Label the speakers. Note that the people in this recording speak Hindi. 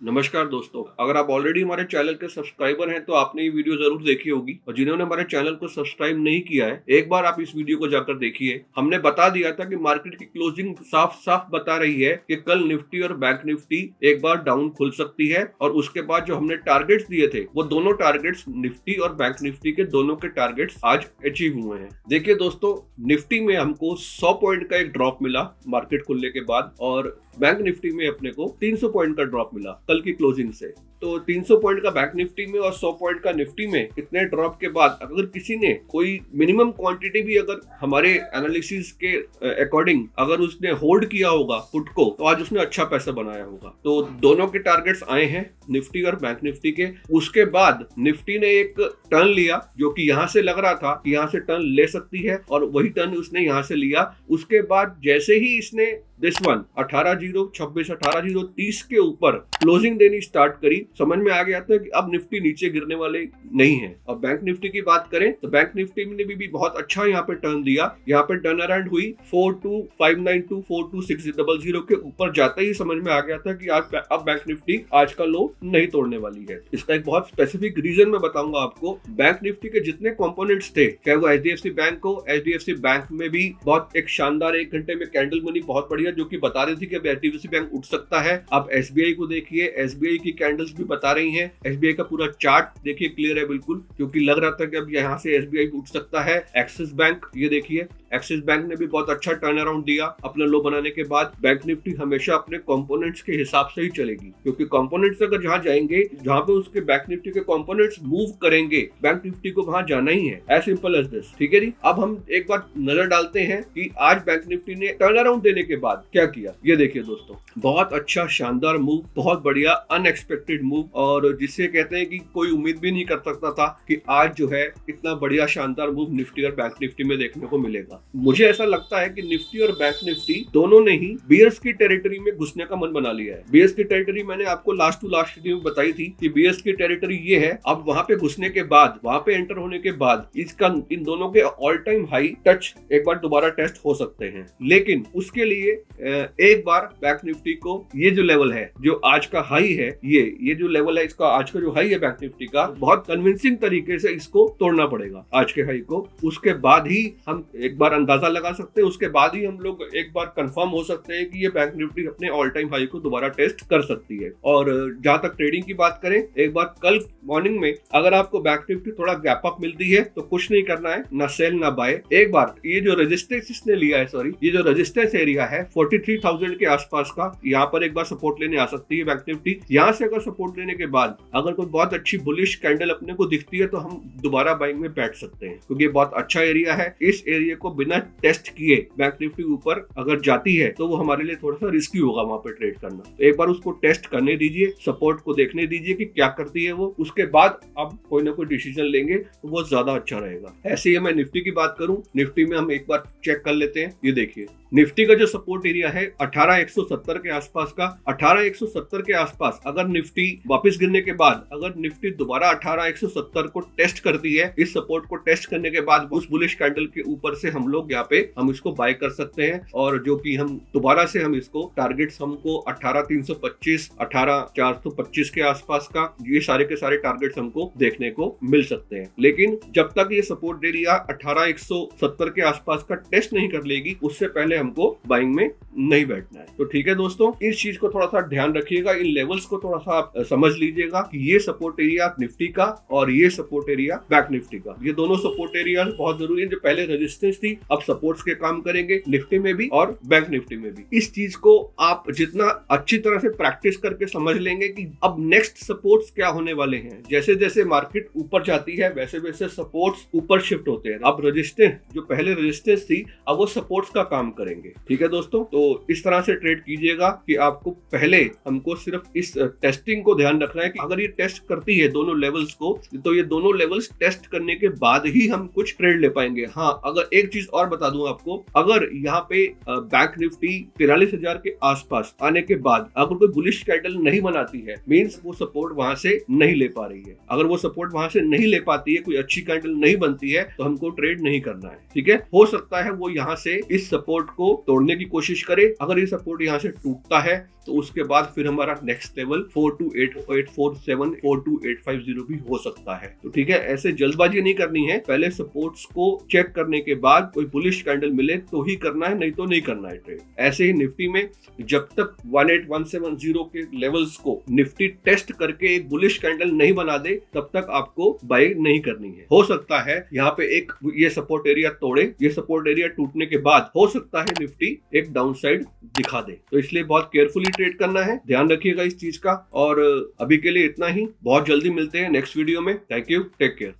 Speaker 1: नमस्कार दोस्तों, अगर आप ऑलरेडी हमारे चैनल के सब्सक्राइबर हैं तो आपने ये वीडियो जरूर देखी होगी और जिन्होंने हमारे चैनल को सब्सक्राइब नहीं किया है एक बार आप इस वीडियो को जाकर देखिए। हमने बता दिया था कि मार्केट की क्लोजिंग साफ साफ बता रही है कि कल निफ्टी और बैंक निफ्टी एक बार डाउन खुल सकती है और उसके बाद जो हमने टारगेट्स दिए थे वो दोनों टारगेट्स निफ्टी और बैंक निफ्टी के दोनों के टारगेट्स आज अचीव हुए हैं। देखिए दोस्तों, निफ्टी में हमको 100 पॉइंट का एक ड्रॉप मिला मार्केट खुलने के बाद और बैंक निफ्टी में अपने को 300 पॉइंट का ड्रॉप मिला कल की क्लोजिंग से। तो 300 पॉइंट का बैंक निफ्टी में और 100 पॉइंट का निफ्टी में इतने ड्रॉप के बाद अगर किसी ने कोई मिनिमम क्वांटिटी भी अगर हमारे एनालिसिस के अकॉर्डिंग अगर उसने होल्ड किया होगा पुट को तो आज उसने अच्छा पैसा बनाया होगा। तो दोनों के टारगेट्स आए हैं निफ्टी और बैंक निफ्टी के। उसके बाद निफ्टी ने एक टर्न लिया जो कि यहाँ से लग रहा था कि यहाँ से टर्न ले सकती है और वही टर्न उसने यहाँ से लिया। उसके बाद जैसे ही इसने दिस वन 18,026 18,030 के ऊपर क्लोजिंग देनी स्टार्ट करी, समझ में आ गया था कि अब निफ्टी नीचे गिरने वाले नहीं है। अब बैंक निफ्टी की बात करें तो बैंक निफ्टी ने भी बहुत अच्छा यहाँ पे टर्न दिया। यहाँ पे टर्न अराउंड हुई 42,592 42,600 के ऊपर जाते ही समझ में आ गया था कि आज अब बैंक निफ्टी आज का लो नहीं तोड़ने वाली है। इसका एक बहुत स्पेसिफिक रीजन मैं बताऊंगा आपको। बैंक निफ्टी के जितने कंपोनेंट्स थे, चाहे वो एचडीएफसी बैंक हो, एचडीएफसी बैंक में भी बहुत एक शानदार 1 घंटे में कैंडल बनी बहुत बढ़िया जो कि बता रही थी कि अब एचडीएफसी बैंक उठ सकता है। अब एसबीआई को देखिए, एसबीआई की कैंडल्स भी बता रही हैं। एसबीआई का पूरा चार्ट देखिए क्लियर है बिल्कुल, क्योंकि लग रहा था कि अब यहाँ से एसबीआई उठ सकता है। एक्सिस बैंक, ये देखिए एक्सिस बैंक ने भी बहुत अच्छा टर्न अराउंड दिया अपना लो बनाने के बाद। बैंक निफ्टी हमेशा अपने कंपोनेंट्स के हिसाब से ही चलेगी, क्योंकि कंपोनेंट्स अगर जहां जाएंगे जहां पे उसके बैंक निफ्टी के कंपोनेंट्स मूव करेंगे बैंक निफ्टी को वहां जाना ही है। एज सिंपल एज दिस, ठीक है जी। अब हम एक बार नजर डालते हैं कि आज बैंक निफ्टी ने टर्न अराउंड देने के बाद क्या किया। ये देखिए दोस्तों, बहुत अच्छा शानदार मूव, बहुत बढ़िया अनएक्सपेक्टेड मूव, और जिससे कहते हैं कि कोई उम्मीद भी नहीं कर सकता था कि आज जो है इतना बढ़िया शानदार मूव निफ्टी और बैंक निफ्टी में देखने को मिलेगा। मुझे ऐसा लगता है कि निफ्टी और बैंक निफ्टी दोनों ने ही बियर्स की टेरिटरी में घुसने का मन बना लिया है। बियर्स की टेरिटरी मैंने आपको लास्ट टू लास्ट वीडियो में बताई थी कि बियर्स की टेरिटरी ये है। अब वहां पे घुसने के बाद, वहां पे एंटर होने के बाद इसका इन दोनों के ऑल टाइम हाई टच एक बार दोबारा टेस्ट हो सकते हैं, लेकिन उसके लिए एक बार बैंक निफ्टी को ये जो लेवल है, जो आज का हाई है, ये जो लेवल है इसका, आज का जो हाई है बैंक निफ्टी का, बहुत कन्विंसिंग तरीके से इसको तोड़ना पड़ेगा आज के हाई को। उसके बाद ही हम एक बार अंदाजा लगा सकते हैं, उसके बाद ही हम लोग एक बार कंफर्म हो सकते हैं कि ये बैंक निफ्टी अपने ऑल टाइम हाई को दोबारा टेस्ट कर सकती है। और जहां तक ट्रेडिंग की बात करें, एक बार कल मॉर्निंग में अगर आपको बैंक निफ्टी थोड़ा गैप अप मिलती है तो कुछ नहीं करना है, ना सेल ना बाय। एक बार ये जो रेजिस्टेंस इसने लिया है, ये जो रेजिस्टेंस एरिया है 43,000 के आसपास का, यहाँ पर एक बार सपोर्ट लेने आ सकती है बैंक निफ्टी। यहाँ से अगर सपोर्ट लेने के बाद अगर कोई बहुत अच्छी बुलिश कैंडल अपने को दिखती है तो हम दोबारा बाइंग में बैठ सकते हैं, क्योंकि बहुत अच्छा एरिया है। इस एरिया को बिना टेस्ट किए बैंक निफ्टी ऊपर अगर जाती है तो वो हमारे लिए थोड़ा सा रिस्की होगा वहां पे ट्रेड करना। तो एक बार उसको टेस्ट करने दीजिए, सपोर्ट को देखने दीजिए कि क्या करती है वो, उसके बाद अब कोई ना कोई डिसीजन लेंगे तो वो ज्यादा अच्छा रहेगा। ऐसे ही मैं निफ्टी की बात करूं, निफ्टी में हम एक बार चेक कर लेते हैं। ये देखिए निफ्टी का जो सपोर्ट एरिया है 18,170 के आसपास का, 18,170 के आसपास अगर निफ्टी वापस गिरने के बाद अगर निफ्टी दोबारा 18,170 को टेस्ट करती है, इस सपोर्ट को टेस्ट करने के बाद उस बुलिश कैंडल के ऊपर से हम लोग यहाँ पे हम इसको बाय कर सकते हैं, और जो कि हम दोबारा से हम इसको टारगेट्स हमको 18,325 18,425 के आसपास का, ये सारे के सारे टारगेट्स हमको देखने को मिल सकते हैं। लेकिन जब तक ये सपोर्ट एरिया 18,170 के आसपास का टेस्ट नहीं कर लेगी, उससे पहले हमको बाइंग में नहीं बैठना है। तो ठीक है दोस्तों, इस चीज को थोड़ा सा ध्यान रखिएगा, इन लेवल्स को थोड़ा सा आप समझ लीजिएगा कि ये सपोर्ट एरिया निफ्टी का और ये सपोर्ट एरिया बैंक निफ्टी का, ये दोनों सपोर्ट एरिया बहुत जरूरी है। जो पहले रेजिस्टेंस थी अब सपोर्ट्स के काम करेंगे निफ्टी में भी और बैंक निफ्टी में भी। इस चीज को आप जितना अच्छी तरह से प्रैक्टिस करके समझ लेंगे कि अब नेक्स्ट सपोर्ट्स क्या होने वाले हैं। जैसे जैसे मार्केट ऊपर जाती है वैसे वैसे सपोर्ट्स ऊपर शिफ्ट होते हैं। अब रेजिस्टेंस, जो पहले रेजिस्टेंस थी, अब वो सपोर्ट्स का काम करेंगे। ठीक है दोस्तों, तो इस तरह से ट्रेड कीजिएगा कि आपको पहले हमको सिर्फ इस टेस्टिंग को ध्यान रखना है कि अगर ये टेस्ट करती है दोनों लेवल्स को, तो ये दोनों लेवल्स टेस्ट करने के बाद ही हम कुछ ट्रेड ले पाएंगे। हाँ, अगर एक चीज और बता दूं आपको, अगर यहाँ पे बैंक निफ्टी 43,000 के आसपास आने के बाद अगर कोई बुलिश कैंडल नहीं बनाती है, मींस वो सपोर्ट वहां से नहीं ले पा रही है। अगर वो सपोर्ट वहां से नहीं ले पाती है, कोई अच्छी कैंडल नहीं बनती है, तो हमको ट्रेड नहीं करना है। ठीक है, हो सकता है वो यहाँ से इस सपोर्ट को तोड़ने की कोशिश करे। अगर ये सपोर्ट यहाँ से टूटता है तो उसके बाद फिर हमारा नेक्स्ट लेवल 42847 42850 भी हो सकता है। तो ठीक है, ऐसे जल्दबाजी नहीं करनी है, पहले सपोर्ट्स को चेक करने के बाद कोई बुलिश कैंडल मिले तो ही करना है, नहीं तो नहीं करना है ट्रेड। ऐसे ही निफ्टी में जब तक 18170 के लेवल्स को निफ्टी टेस्ट करके एक बुलिश कैंडल नहीं बना दे तब तक आपको बाय नहीं करनी है। हो सकता है यहाँ पे एक ये सपोर्ट एरिया तोड़े, ये सपोर्ट एरिया टूटने के बाद हो सकता है निफ्टी एक डाउनसाइड दिखा दे, तो इसलिए बहुत केयरफुली ट्रेड करना है, ध्यान रखिएगा इस चीज का। और अभी के लिए इतना ही, बहुत जल्दी मिलते हैं नेक्स्ट वीडियो में। Thank you, take care.